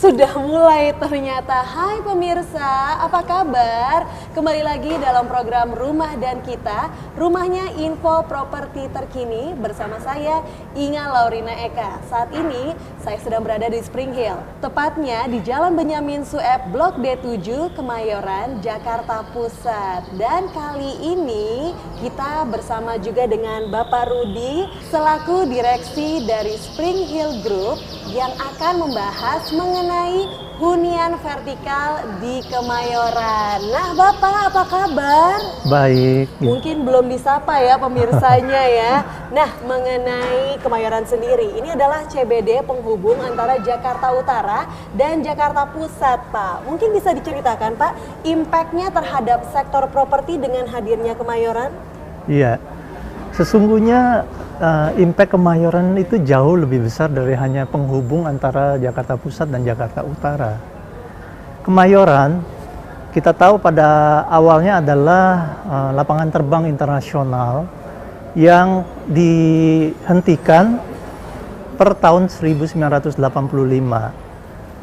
Sudah mulai ternyata. Hai pemirsa, apa kabar? Kembali lagi dalam program Rumah dan Kita, rumahnya info properti terkini bersama saya Inga Laurina Eka. Saat ini saya sedang berada di Spring Hill, tepatnya di Jalan Benyamin Sueb, Blok D7, Kemayoran, Jakarta Pusat. Dan kali ini kita bersama juga dengan Bapak Rudi selaku direksi dari Spring Hill Group yang akan membahas mengenai hunian vertikal di Kemayoran. Nah, Bapak apa kabar? Baik. Mungkin belum disapa ya pemirsanya ya. Nah, mengenai Kemayoran sendiri, ini adalah CBD penghubung antara Jakarta Utara dan Jakarta Pusat, Pak. Mungkin bisa diceritakan, Pak, impact-nya terhadap sektor properti dengan hadirnya Kemayoran? Iya, sesungguhnya impact Kemayoran itu jauh lebih besar dari hanya penghubung antara Jakarta Pusat dan Jakarta Utara. Kemayoran, kita tahu pada awalnya adalah lapangan terbang internasional yang dihentikan per tahun 1985.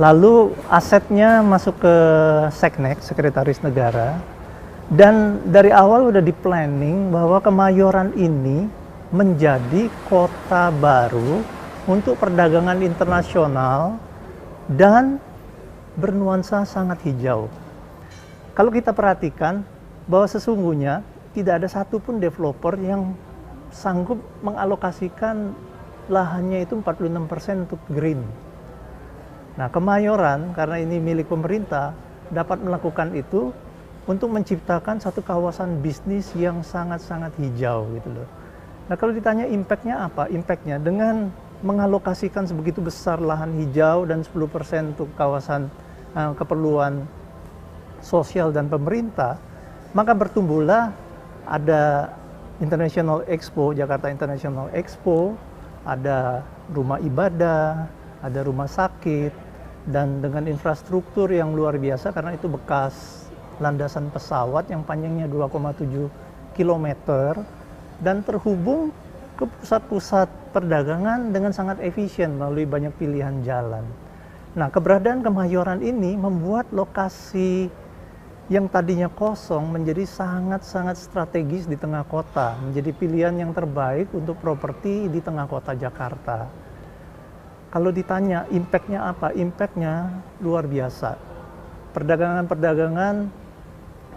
Lalu asetnya masuk ke Seknek, Sekretaris Negara, dan dari awal udah di planning bahwa Kemayoran ini menjadi kota baru untuk perdagangan internasional dan bernuansa sangat hijau. Kalau kita perhatikan bahwa sesungguhnya tidak ada satupun developer yang sanggup mengalokasikan lahannya itu 46% untuk green. Nah, Kemayoran karena ini milik pemerintah dapat melakukan itu untuk menciptakan satu kawasan bisnis yang sangat-sangat hijau gitu loh. Nah, kalau ditanya impact-nya apa? Impact-nya dengan mengalokasikan sebegitu besar lahan hijau dan 10% untuk kawasan keperluan sosial dan pemerintah, maka bertumbuhlah ada International Expo, Jakarta International Expo, ada rumah ibadah, ada rumah sakit, dan dengan infrastruktur yang luar biasa karena itu bekas landasan pesawat yang panjangnya 2,7 km dan terhubung ke pusat-pusat perdagangan dengan sangat efisien melalui banyak pilihan jalan. Nah, keberadaan Kemayoran ini membuat lokasi yang tadinya kosong menjadi sangat-sangat strategis di tengah kota, menjadi pilihan yang terbaik untuk properti di tengah kota Jakarta. Kalau ditanya impact-nya apa? Impact-nya luar biasa. Perdagangan-perdagangan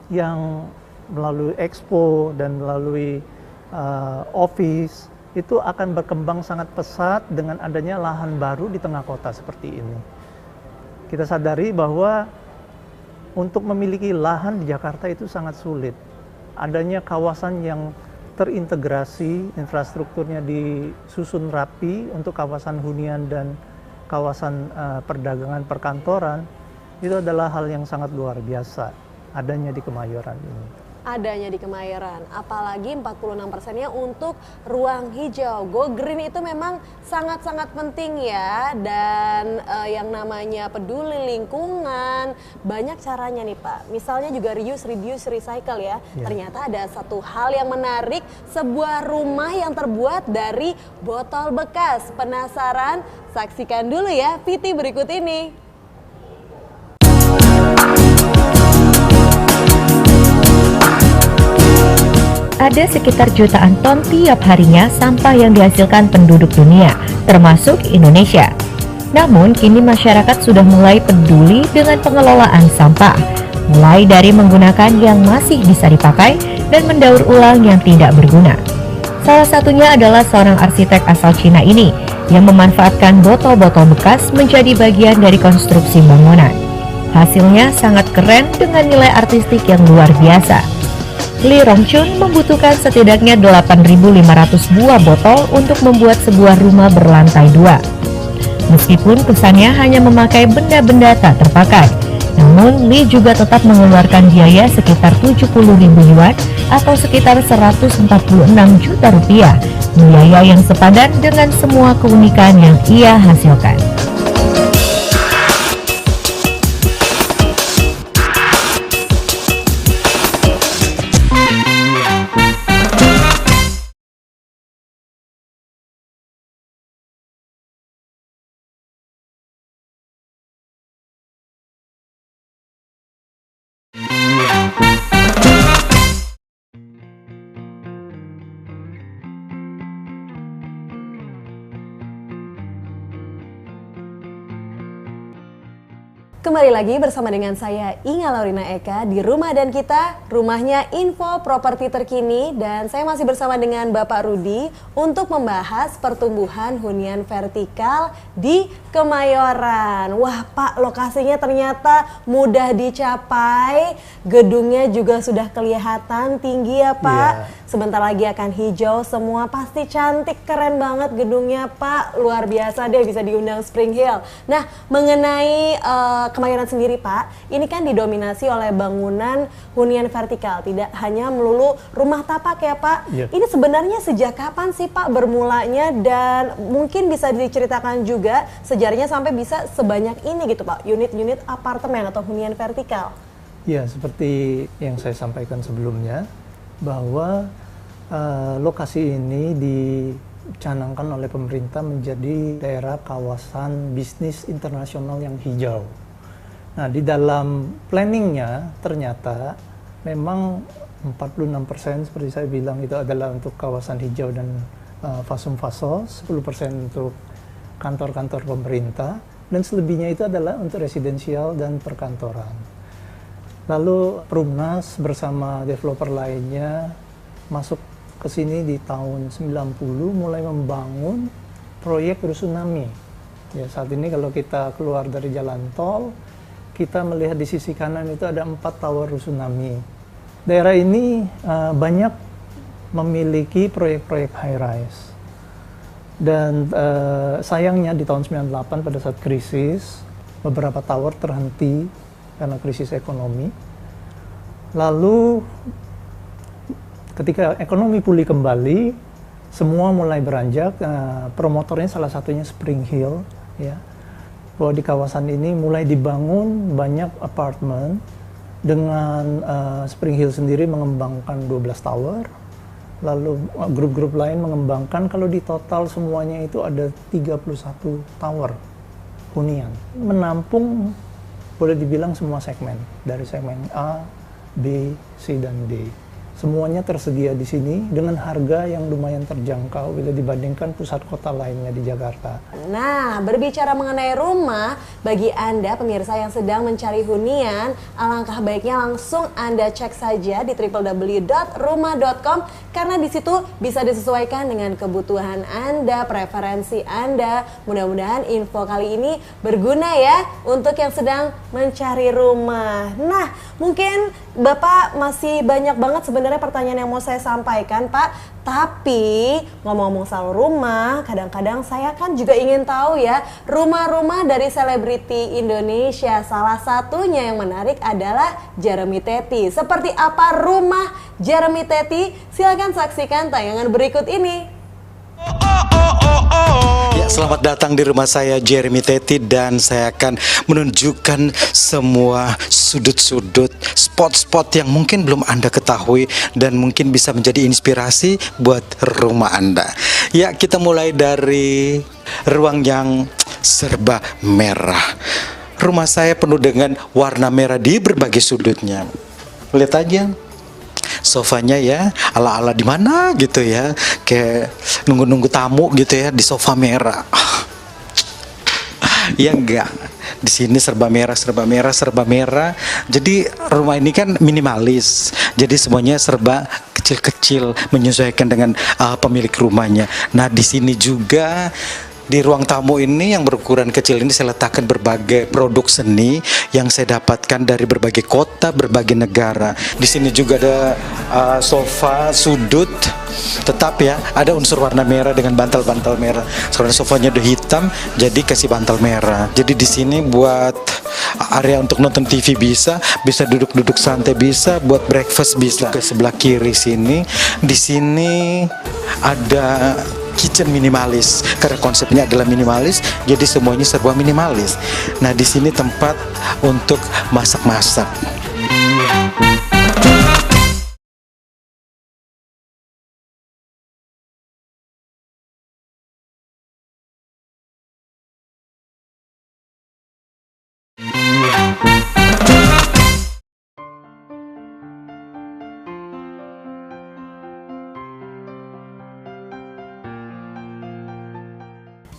yang melalui expo dan melalui office itu akan berkembang sangat pesat dengan adanya lahan baru di tengah kota seperti ini. Kita sadari bahwa untuk memiliki lahan di Jakarta itu sangat sulit. Adanya kawasan yang terintegrasi, infrastrukturnya disusun rapi untuk kawasan hunian dan kawasan perdagangan perkantoran, itu adalah hal yang sangat luar biasa adanya di Kemayoran ini. Adanya di Kemayoran, apalagi 46%-nya untuk ruang hijau. Go green itu memang sangat-sangat penting ya, dan yang namanya peduli lingkungan, banyak caranya nih Pak. Misalnya juga reuse, reduce, recycle ya. Ternyata ada satu hal yang menarik, sebuah rumah yang terbuat dari botol bekas. Penasaran? Saksikan dulu ya VT berikut ini. Ada sekitar jutaan ton tiap harinya sampah yang dihasilkan penduduk dunia, termasuk Indonesia. Namun, kini masyarakat sudah mulai peduli dengan pengelolaan sampah, mulai dari menggunakan yang masih bisa dipakai dan mendaur ulang yang tidak berguna. Salah satunya adalah seorang arsitek asal Cina ini, yang memanfaatkan botol-botol bekas menjadi bagian dari konstruksi bangunan. Hasilnya sangat keren dengan nilai artistik yang luar biasa. Lee Rongchun membutuhkan setidaknya 8.500 buah botol untuk membuat sebuah rumah berlantai 2. Meskipun kesannya hanya memakai benda-benda tak terpakai, namun Lee juga tetap mengeluarkan biaya sekitar 70.000 yuan atau sekitar 146 juta rupiah, biaya yang sepadan dengan semua keunikan yang ia hasilkan. Kembali lagi bersama dengan saya Inga Laurina Eka di Rumah dan Kita, rumahnya info properti terkini, dan saya masih bersama dengan Bapak Rudi untuk membahas pertumbuhan hunian vertikal di Kemayoran. Wah Pak, lokasinya ternyata mudah dicapai, gedungnya juga sudah kelihatan tinggi ya Pak. Sebentar lagi akan hijau semua, pasti cantik, keren banget gedungnya Pak, luar biasa deh, bisa diundang Spring Hill. Nah, mengenai Kemayoran sendiri Pak, ini kan didominasi oleh bangunan hunian vertikal, tidak hanya melulu rumah tapak ya Pak. Ini sebenarnya sejak kapan sih Pak bermulanya, dan mungkin bisa diceritakan juga sejarahnya sampai bisa sebanyak ini gitu Pak, unit-unit apartemen atau hunian vertikal? Ya, seperti yang saya sampaikan sebelumnya, bahwa lokasi ini dicanangkan oleh pemerintah menjadi daerah kawasan bisnis internasional yang hijau. Nah, di dalam planningnya ternyata memang 46% seperti saya bilang itu adalah untuk kawasan hijau dan fasum-fasos, 10% untuk kantor-kantor pemerintah, dan selebihnya itu adalah untuk residensial dan perkantoran. Lalu Perumnas bersama developer lainnya masuk ke sini di tahun 90, mulai membangun proyek Rusunami. Ya, saat ini kalau kita keluar dari jalan tol, kita melihat di sisi kanan itu ada 4 tower Rusunami. Daerah ini banyak memiliki proyek-proyek high rise. Dan sayangnya di tahun 98 pada saat krisis, beberapa tower terhenti karena krisis ekonomi. Lalu ketika ekonomi pulih kembali, semua mulai beranjak. Promotornya salah satunya Spring Hill, ya. Bahwa di kawasan ini mulai dibangun banyak apartemen, dengan Spring Hill sendiri mengembangkan 12 tower. Lalu grup-grup lain mengembangkan, kalau di total semuanya itu ada 31 tower hunian. Menampung boleh dibilang semua segmen, dari segmen A, B, C, dan D. Semuanya tersedia di sini dengan harga yang lumayan terjangkau bila dibandingkan pusat kota lainnya di Jakarta. Nah, berbicara mengenai rumah, bagi Anda pemirsa yang sedang mencari hunian, alangkah baiknya langsung Anda cek saja di www.rumah.com, karena di situ bisa disesuaikan dengan kebutuhan Anda, preferensi Anda. Mudah-mudahan info kali ini berguna ya untuk yang sedang mencari rumah. Nah, mungkin Bapak masih banyak banget sebenarnya pertanyaan yang mau saya sampaikan Pak. Tapi ngomong-ngomong soal rumah, kadang-kadang saya kan juga ingin tahu ya, rumah-rumah dari selebriti Indonesia. Salah satunya yang menarik adalah Jeremy Teti. Seperti apa rumah Jeremy Teti? Silakan saksikan tayangan berikut ini. Ya, selamat datang di rumah saya, Jeremy Teti, dan saya akan menunjukkan semua sudut-sudut, spot-spot yang mungkin belum Anda ketahui dan mungkin bisa menjadi inspirasi buat rumah Anda. Ya, kita mulai dari ruang yang serba merah. Rumah saya penuh dengan warna merah di berbagai sudutnya. Lihat aja. Sofanya ya ala-ala di mana gitu ya, kayak nunggu-nunggu tamu gitu ya di sofa merah. Ya enggak, di sini serba merah, serba merah, serba merah. Jadi rumah ini kan minimalis, jadi semuanya serba kecil-kecil menyesuaikan dengan pemilik rumahnya. Nah, di sini juga di ruang tamu ini yang berukuran kecil ini saya letakkan berbagai produk seni yang saya dapatkan dari berbagai kota, berbagai negara. Di sini juga ada sofa sudut, tetap ya ada unsur warna merah dengan bantal-bantal merah. Karena sofanya udah hitam, jadi kasih bantal merah. Jadi di sini buat area untuk nonton TV bisa duduk-duduk santai, bisa buat breakfast bisa. Ke sebelah kiri sini, di sini ada kitchen minimalis, karena konsepnya adalah minimalis, jadi semuanya serba minimalis. Nah, di sini tempat untuk masak-masak.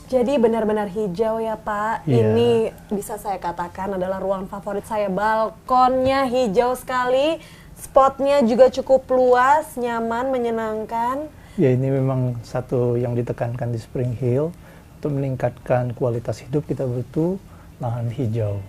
Jadi benar-benar hijau ya Pak. Iya. Ini bisa saya katakan adalah ruang favorit saya. Balkonnya hijau sekali, spotnya juga cukup luas, nyaman, menyenangkan. Ya, ini memang satu yang ditekankan di Spring Hill. Untuk meningkatkan kualitas hidup kita butuh lahan hijau.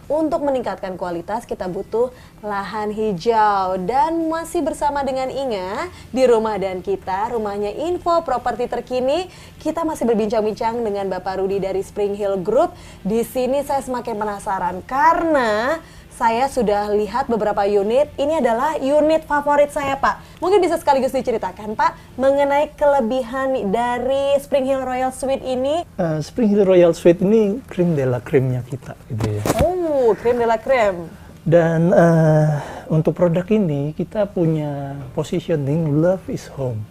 Untuk meningkatkan kualitas kita butuh lahan hijau. Dan masih bersama dengan Inga di Rumah dan Kita, rumahnya info properti terkini. Kita masih berbincang-bincang dengan Bapak Rudi dari Spring Hill Group. Di sini saya semakin penasaran karena saya sudah lihat beberapa unit. Ini adalah unit favorit saya Pak. Mungkin bisa sekaligus diceritakan Pak mengenai kelebihan dari Spring Hill Royal Suite ini. Spring Hill Royal Suite ini cream de la creme-nya kita gitu ya. Oh, creme de la creme. Dan untuk produk ini kita punya positioning Love is Home.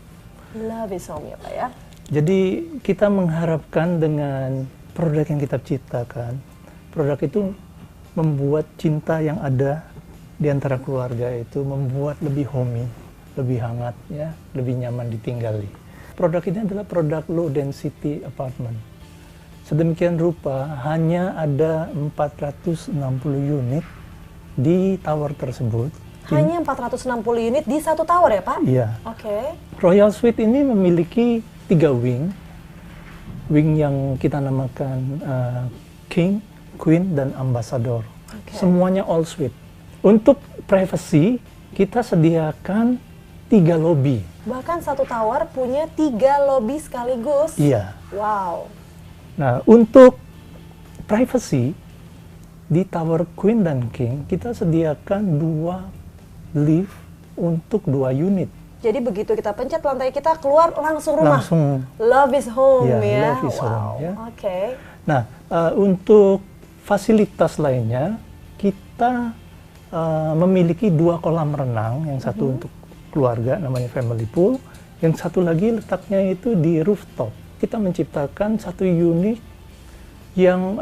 Love is home ya Pak ya. Jadi kita mengharapkan dengan produk yang kita ciptakan, produk itu membuat cinta yang ada di antara keluarga itu membuat lebih homey, lebih hangat ya, lebih nyaman ditinggali. Produk ini adalah produk low density apartment. Sedemikian rupa hanya ada 460 unit di tower tersebut. Hanya 460 unit di satu tower ya Pak? Iya. Oke. Royal Suite ini memiliki 3 wing. Wing yang kita namakan King, Queen, dan Ambassador. Okay. Semuanya all suite. Untuk privacy, kita sediakan 3 lobby. Bahkan satu tower punya 3 lobby sekaligus. Iya. Wow. Nah, untuk privacy, di tower Queen dan King, kita sediakan 2 lift untuk 2 unit. Jadi begitu kita pencet lantai kita keluar langsung rumah. Langsung. Love is home Ya, ya. love is home, ya. Oke. Nah, untuk fasilitas lainnya, kita memiliki 2 kolam renang, yang satu untuk keluarga namanya family pool, yang satu lagi letaknya itu di rooftop. Kita menciptakan satu unit yang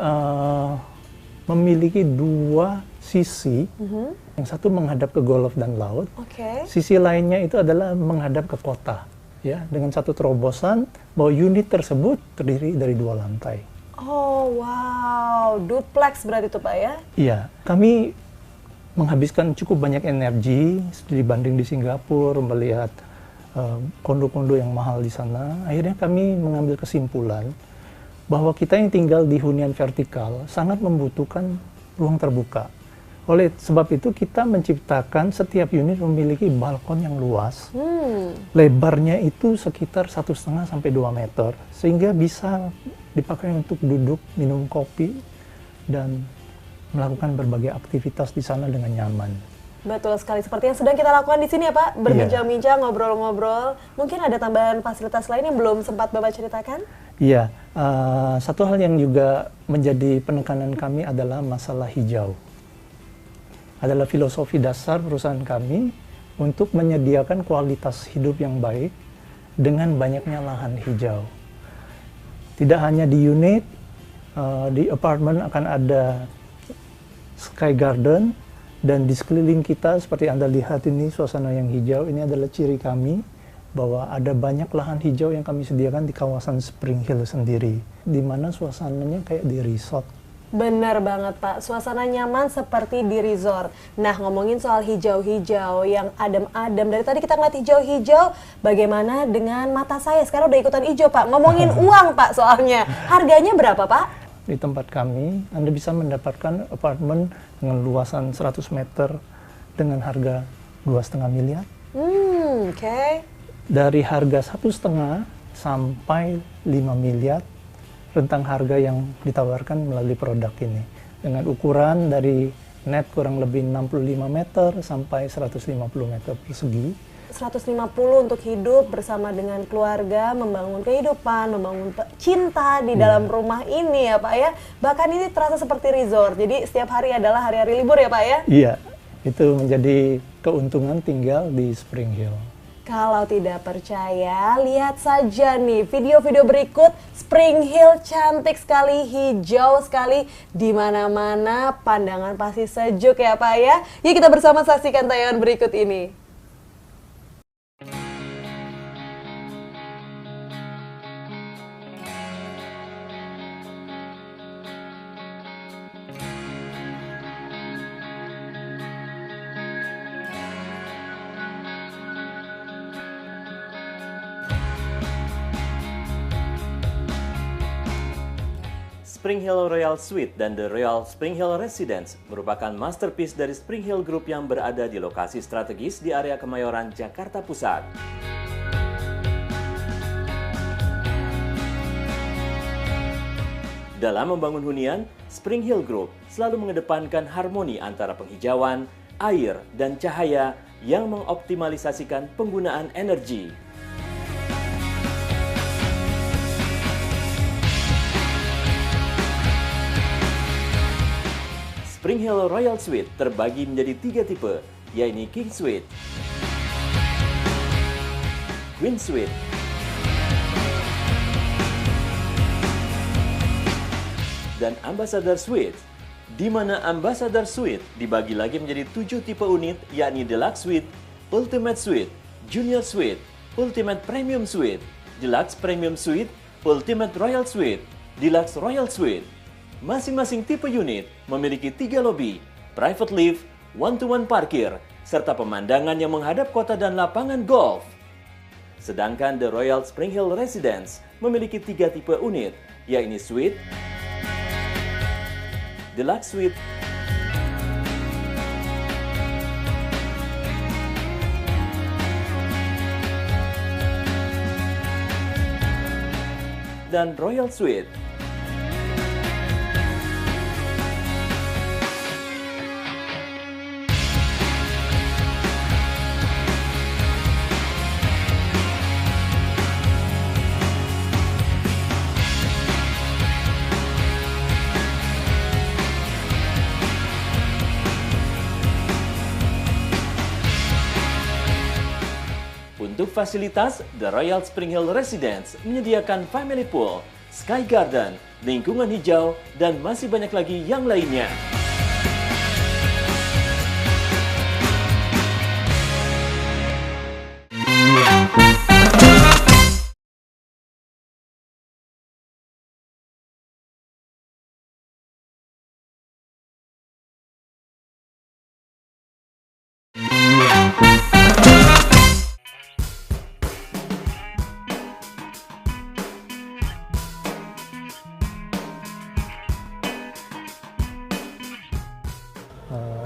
memiliki 2 sisi, yang satu menghadap ke golf dan laut, Oke. sisi lainnya itu adalah menghadap ke kota, ya, dengan satu terobosan bahwa unit tersebut terdiri dari 2 lantai. Oh wow, duplex berarti itu Pak ya? Iya, kami menghabiskan cukup banyak energi dibanding di Singapura melihat kondo-kondo yang mahal di sana. Akhirnya kami mengambil kesimpulan bahwa kita yang tinggal di hunian vertikal sangat membutuhkan ruang terbuka. Oleh sebab itu kita menciptakan setiap unit memiliki balkon yang luas. Lebarnya itu sekitar 1,5 sampai 2 meter, sehingga bisa dipakai untuk duduk, minum kopi, dan melakukan berbagai aktivitas di sana dengan nyaman. Betul sekali, seperti yang sedang kita lakukan di sini ya Pak, berbincang-bincang, ngobrol-ngobrol. Mungkin ada tambahan fasilitas lain yang belum sempat Bapak ceritakan? Iya, satu hal yang juga menjadi penekanan kami adalah masalah hijau. Adalah filosofi dasar perusahaan kami untuk menyediakan kualitas hidup yang baik dengan banyaknya lahan hijau. Tidak hanya di unit, di apartemen akan ada sky garden, dan di sekeliling kita seperti Anda lihat ini suasana yang hijau, ini adalah ciri kami bahwa ada banyak lahan hijau yang kami sediakan di kawasan Spring Hill sendiri, di mana suasananya kayak di resort. Benar banget Pak, suasana nyaman seperti di resort. Nah ngomongin soal hijau-hijau yang adem-adem, dari tadi kita ngeliat hijau-hijau, bagaimana dengan mata saya? Sekarang udah ikutan hijau Pak, ngomongin uang Pak soalnya. Harganya berapa Pak? Di tempat kami, Anda bisa mendapatkan apartemen dengan luasan 100 meter dengan harga 2,5 miliar. Oke. Dari harga 1,5 sampai 5 miliar, rentang harga yang ditawarkan melalui produk ini. Dengan ukuran dari net kurang lebih 65 meter sampai 150 meter persegi. 150 untuk hidup bersama dengan keluarga, membangun kehidupan, membangun cinta di dalam rumah ini ya Pak ya. Bahkan ini terasa seperti resort, jadi setiap hari adalah hari-hari libur ya Pak ya? Iya, itu menjadi keuntungan tinggal di Spring Hill. Kalau tidak percaya, lihat saja nih video-video berikut. Spring Hill cantik sekali, hijau sekali, di mana-mana pandangan pasti sejuk ya Pak ya. Yuk kita bersama saksikan tayangan berikut ini. Spring Hill Royal Suite dan The Royal Spring Hill Residence merupakan masterpiece dari Spring Hill Group yang berada di lokasi strategis di area Kemayoran, Jakarta Pusat. Dalam membangun hunian, Spring Hill Group selalu mengedepankan harmoni antara penghijauan, air, dan cahaya yang mengoptimalisasikan penggunaan energi. Spring Hill Royal Suite terbagi menjadi 3 tipe, yaitu King Suite, Queen Suite, dan Ambassador Suite, di mana Ambassador Suite dibagi lagi menjadi 7 tipe unit, yakni Deluxe Suite, Ultimate Suite, Junior Suite, Ultimate Premium Suite, Deluxe Premium Suite, Ultimate Royal Suite, Deluxe Royal Suite. Masing-masing tipe unit memiliki 3 lobi, private lift, one-to-one parkir, serta pemandangan yang menghadap kota dan lapangan golf. Sedangkan The Royal Spring Hill Residence memiliki 3 tipe unit, yaitu Suite, Deluxe Suite, dan Royal Suite. Untuk fasilitas, The Royal Spring Hill Residence menyediakan family pool, sky garden, lingkungan hijau, dan masih banyak lagi yang lainnya.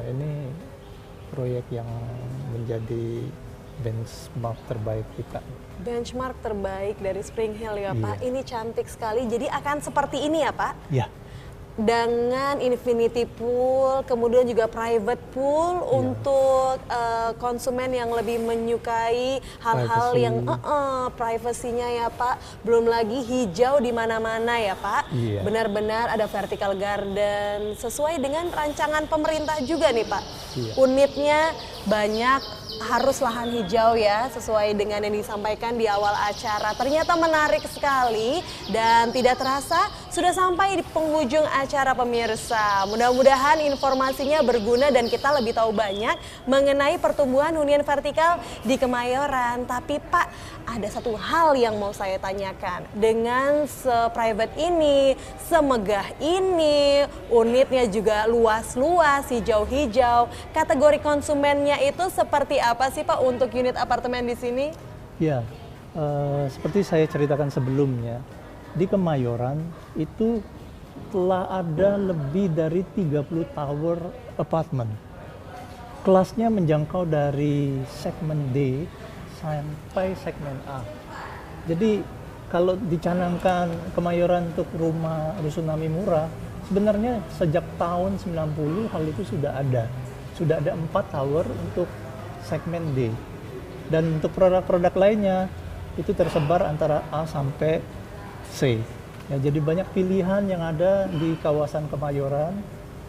Ini proyek yang menjadi benchmark terbaik kita. Benchmark terbaik dari Spring Hill ya Pak. Iya. Ini cantik sekali. Jadi akan seperti ini ya Pak? Ya, Dengan infinity pool, kemudian juga private pool untuk konsumen yang lebih menyukai hal-hal Privacy. yang privasinya ya Pak. Belum lagi hijau di mana-mana ya Pak. Iya. Benar-benar ada vertical garden sesuai dengan rancangan pemerintah juga nih Pak. Iya. Unitnya banyak, harus lahan hijau ya, sesuai dengan yang disampaikan di awal acara. Ternyata menarik sekali dan tidak terasa sudah sampai di penghujung acara pemirsa. Mudah-mudahan informasinya berguna dan kita lebih tahu banyak mengenai pertumbuhan hunian vertikal di Kemayoran. Tapi Pak, ada satu hal yang mau saya tanyakan. Dengan se-private ini, semegah ini, unitnya juga luas-luas, hijau-hijau. Kategori konsumennya itu seperti apa sih Pak untuk unit apartemen di sini? ya. Seperti saya ceritakan sebelumnya, di Kemayoran itu telah ada lebih dari 30 tower apartemen. Kelasnya menjangkau dari segmen D sampai segmen A. Jadi kalau dicanangkan Kemayoran untuk rumah rusunami murah, sebenarnya sejak tahun 90 hal itu sudah ada. Sudah ada 4 tower untuk segmen D. Dan untuk produk-produk lainnya itu tersebar antara A sampai C. Ya, jadi banyak pilihan yang ada di kawasan Kemayoran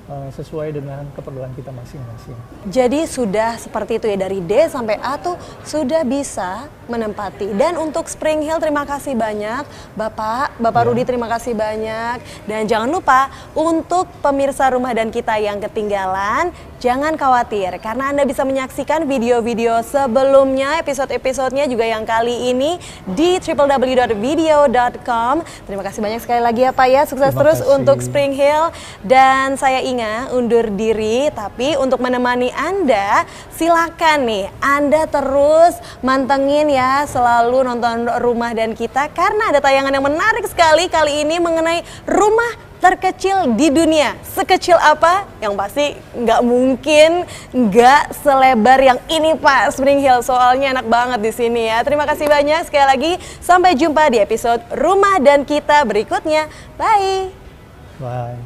sesuai dengan keperluan kita masing-masing. Jadi sudah seperti itu ya, dari D sampai A tuh sudah bisa menempati. Dan untuk Spring Hill terima kasih banyak Bapak Rudi, terima kasih banyak. Dan jangan lupa untuk pemirsa rumah dan kita yang ketinggalan, jangan khawatir karena Anda bisa menyaksikan video-video sebelumnya, episode-episodenya juga yang kali ini di www.video.com. Terima kasih banyak sekali lagi ya Pak ya, sukses Terima terus kasih. untuk Spring Hill. Dan saya undur diri, tapi untuk menemani Anda, silakan nih Anda terus mantengin ya, selalu nonton Rumah dan Kita karena ada tayangan yang menarik sekali kali ini mengenai rumah terkecil di dunia. Sekecil apa? Yang pasti nggak mungkin nggak selebar yang ini Pak, Spring Hill. Soalnya enak banget di sini ya. Terima kasih banyak sekali lagi. Sampai jumpa di episode Rumah dan Kita berikutnya. Bye. Bye.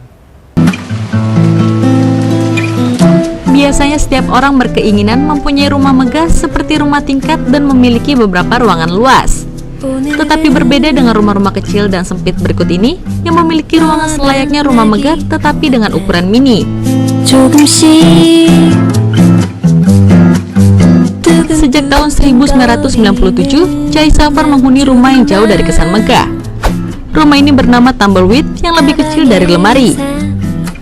Biasanya setiap orang berkeinginan mempunyai rumah megah seperti rumah tingkat dan memiliki beberapa ruangan luas. Tetapi berbeda dengan rumah-rumah kecil dan sempit berikut ini yang memiliki ruangan selayaknya rumah megah tetapi dengan ukuran mini. Sejak tahun 1997, Chai Safar menghuni rumah yang jauh dari kesan megah. Rumah ini bernama Tumbleweed yang lebih kecil dari lemari.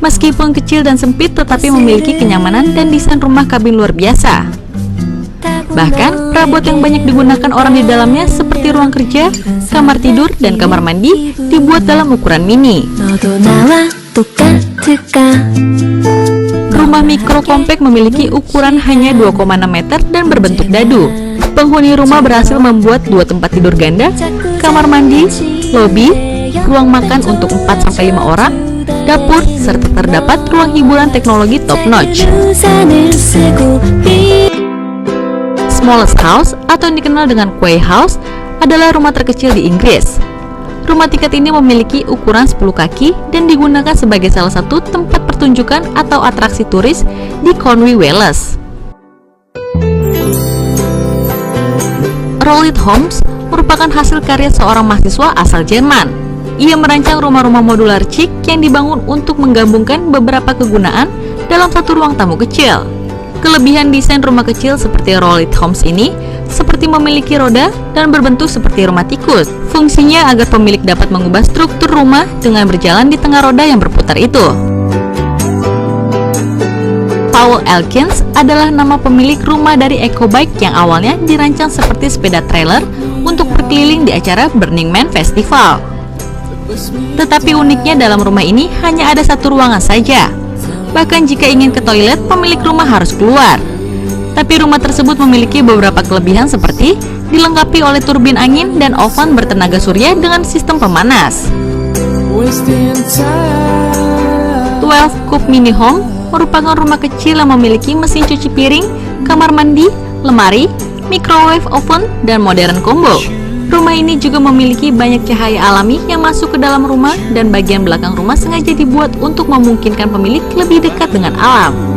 Meskipun kecil dan sempit tetapi memiliki kenyamanan dan desain rumah kabin luar biasa. Bahkan, perabot yang banyak digunakan orang di dalamnya seperti ruang kerja, kamar tidur, dan kamar mandi dibuat dalam ukuran mini. Rumah mikro kompak memiliki ukuran hanya 2,6 meter dan berbentuk dadu. Penghuni rumah berhasil membuat 2 tempat tidur ganda, kamar mandi, lobi, ruang makan untuk 4-5 orang, dapur, serta terdapat ruang hiburan teknologi top notch. Smallest House atau yang dikenal dengan Quay House adalah rumah terkecil di Inggris. Rumah tingkat ini memiliki ukuran 10 kaki dan digunakan sebagai salah satu tempat pertunjukan atau atraksi turis di Conwy, Wales. Rolled Homes merupakan hasil karya seorang mahasiswa asal Jerman. Ia merancang rumah-rumah modular chic yang dibangun untuk menggabungkan beberapa kegunaan dalam satu ruang tamu kecil. Kelebihan desain rumah kecil seperti Rolled Homes ini seperti memiliki roda dan berbentuk seperti rumah tikus. Fungsinya agar pemilik dapat mengubah struktur rumah dengan berjalan di tengah roda yang berputar itu. Paul Elkins adalah nama pemilik rumah dari EcoBike yang awalnya dirancang seperti sepeda trailer untuk berkeliling di acara Burning Man Festival. Tetapi uniknya dalam rumah ini hanya ada satu ruangan saja. Bahkan jika ingin ke toilet, pemilik rumah harus keluar. Tapi rumah tersebut memiliki beberapa kelebihan seperti dilengkapi oleh turbin angin dan oven bertenaga surya dengan sistem pemanas. 12 Cup Mini Home merupakan rumah kecil yang memiliki mesin cuci piring, kamar mandi, lemari, microwave oven, dan modern combo. Rumah ini juga memiliki banyak cahaya alami yang masuk ke dalam rumah dan bagian belakang rumah sengaja dibuat untuk memungkinkan pemilik lebih dekat dengan alam.